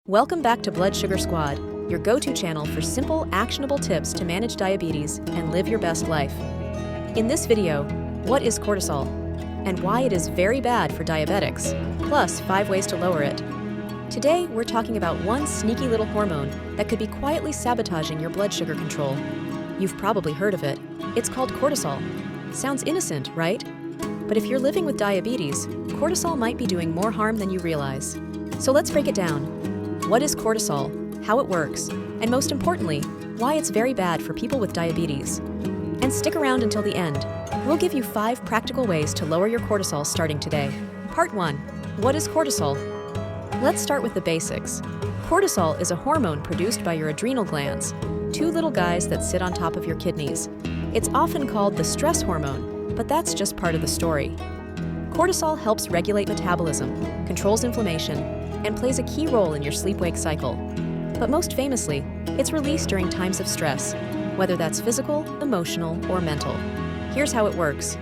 Welcome back to Blood Sugar Squad, your go-to channel for simple, actionable tips to manage diabetes and live your best life. In this video, what is cortisol and why it is very bad for diabetics, plus 5 ways to lower it. Today, we're talking about one sneaky little hormone that could be quietly sabotaging your blood sugar control. You've probably heard of it. It's called cortisol. Sounds innocent, right? But if you're living with diabetes, cortisol might be doing more harm than you realize. So let's break it down. What is cortisol, how it works, and most importantly, why it's very bad for people with diabetes. And stick around until the end. We'll give you 5 practical ways to lower your cortisol starting today. Part 1. What is cortisol? Let's start with the basics. Cortisol is a hormone produced by your adrenal glands, 2 little guys that sit on top of your kidneys. It's often called the stress hormone, but that's just part of the story. Cortisol helps regulate metabolism, controls inflammation, and plays a key role in your sleep-wake cycle. But most famously, it's released during times of stress, whether that's physical, emotional, or mental. Here's how it works.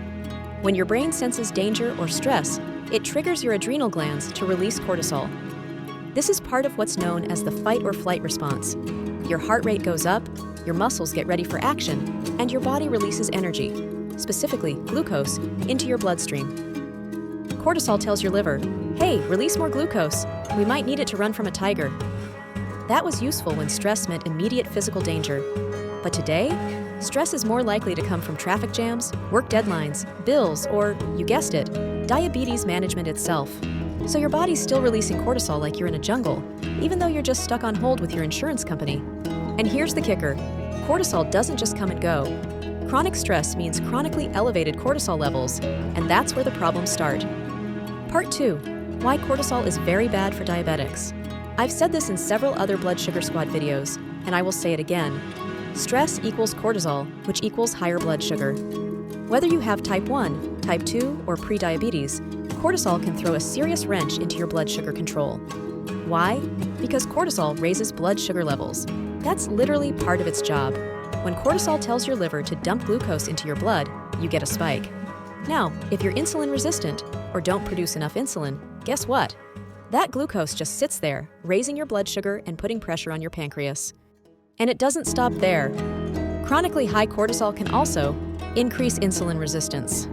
When your brain senses danger or stress, it triggers your adrenal glands to release cortisol. This is part of what's known as the fight or flight response. Your heart rate goes up, your muscles get ready for action, and your body releases energy, specifically glucose, into your bloodstream. Cortisol tells your liver, hey, release more glucose. We might need it to run from a tiger. That was useful when stress meant immediate physical danger. But today, stress is more likely to come from traffic jams, work deadlines, bills, or, you guessed it, diabetes management itself. So your body's still releasing cortisol like you're in a jungle, even though you're just stuck on hold with your insurance company. And here's the kicker. Cortisol doesn't just come and go. Chronic stress means chronically elevated cortisol levels, and that's where the problems start. Part 2. Why cortisol is very bad for diabetics. I've said this in several other Blood Sugar Squad videos, and I will say it again. Stress equals cortisol, which equals higher blood sugar. Whether you have type 1, type 2, or prediabetes, cortisol can throw a serious wrench into your blood sugar control. Why? Because cortisol raises blood sugar levels. That's literally part of its job. When cortisol tells your liver to dump glucose into your blood, you get a spike. Now, if you're insulin resistant or don't produce enough insulin, guess what? That glucose just sits there, raising your blood sugar and putting pressure on your pancreas. And it doesn't stop there. Chronically high cortisol can also increase insulin resistance,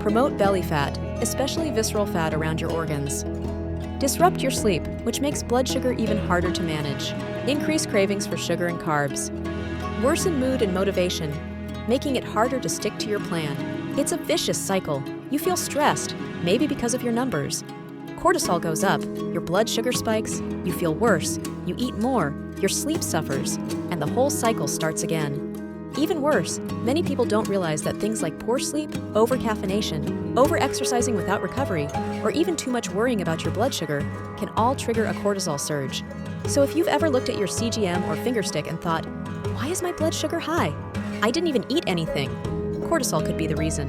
promote belly fat, especially visceral fat around your organs, disrupt your sleep, which makes blood sugar even harder to manage, increase cravings for sugar and carbs, worsen mood and motivation, making it harder to stick to your plan. It's a vicious cycle. You feel stressed, maybe because of your numbers. Cortisol goes up, your blood sugar spikes, you feel worse, you eat more, your sleep suffers, and the whole cycle starts again. Even worse, many people don't realize that things like poor sleep, overcaffeination, over-exercising without recovery, or even too much worrying about your blood sugar can all trigger a cortisol surge. So if you've ever looked at your CGM or fingerstick and thought, why is my blood sugar high? I didn't even eat anything. Cortisol could be the reason.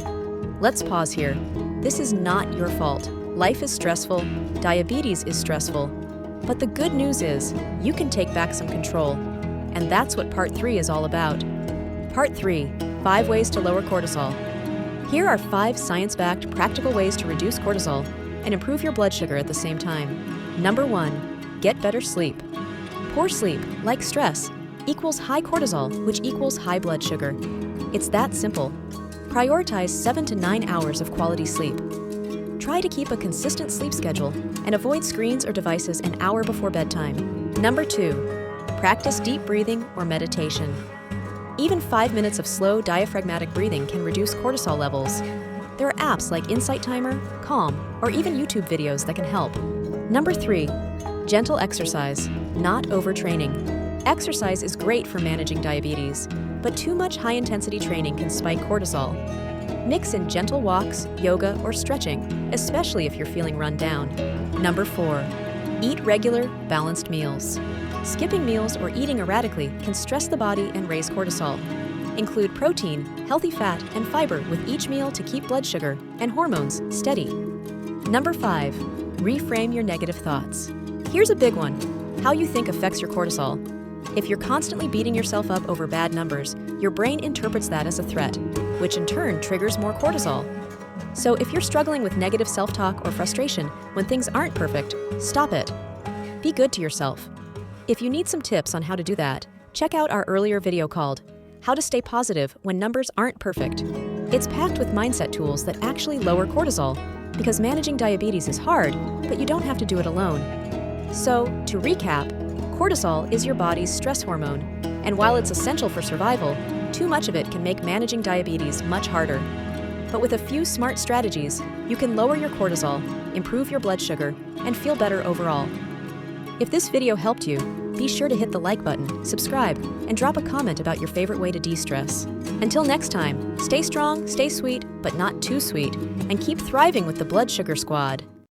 Let's pause here. This is not your fault. Life is stressful, diabetes is stressful. But the good news is, you can take back some control. And that's what Part 3 is all about. Part 3. 5 ways to lower cortisol. Here are 5 science-backed, practical ways to reduce cortisol and improve your blood sugar at the same time. Number 1. Get better sleep. Poor sleep, like stress, equals high cortisol, which equals high blood sugar. It's that simple. Prioritize 7 to 9 hours of quality sleep. Try to keep a consistent sleep schedule and avoid screens or devices an hour before bedtime. Number 2. Practice deep breathing or meditation. Even 5 minutes of slow diaphragmatic breathing can reduce cortisol levels. There are apps like Insight Timer, Calm, or even YouTube videos that can help. Number 3. Gentle exercise, not overtraining. Exercise is great for managing diabetes, but too much high-intensity training can spike cortisol. Mix in gentle walks, yoga, or stretching, especially if you're feeling run down. Number 4. Eat regular, balanced meals. Skipping meals or eating erratically can stress the body and raise cortisol. Include protein, healthy fat, and fiber with each meal to keep blood sugar and hormones steady. Number 5. Reframe your negative thoughts. Here's a big one. How you think affects your cortisol. If you're constantly beating yourself up over bad numbers, your brain interprets that as a threat, which in turn triggers more cortisol. So if you're struggling with negative self-talk or frustration when things aren't perfect, stop it. Be good to yourself. If you need some tips on how to do that, check out our earlier video called How to Stay Positive When Numbers Aren't Perfect. It's packed with mindset tools that actually lower cortisol, because managing diabetes is hard, but you don't have to do it alone. So, to recap, cortisol is your body's stress hormone, and while it's essential for survival, too much of it can make managing diabetes much harder. But with a few smart strategies, you can lower your cortisol, improve your blood sugar, and feel better overall. If this video helped you, be sure to hit the like button, subscribe, and drop a comment about your favorite way to de-stress. Until next time, stay strong, stay sweet, but not too sweet, and keep thriving with the Blood Sugar Squad.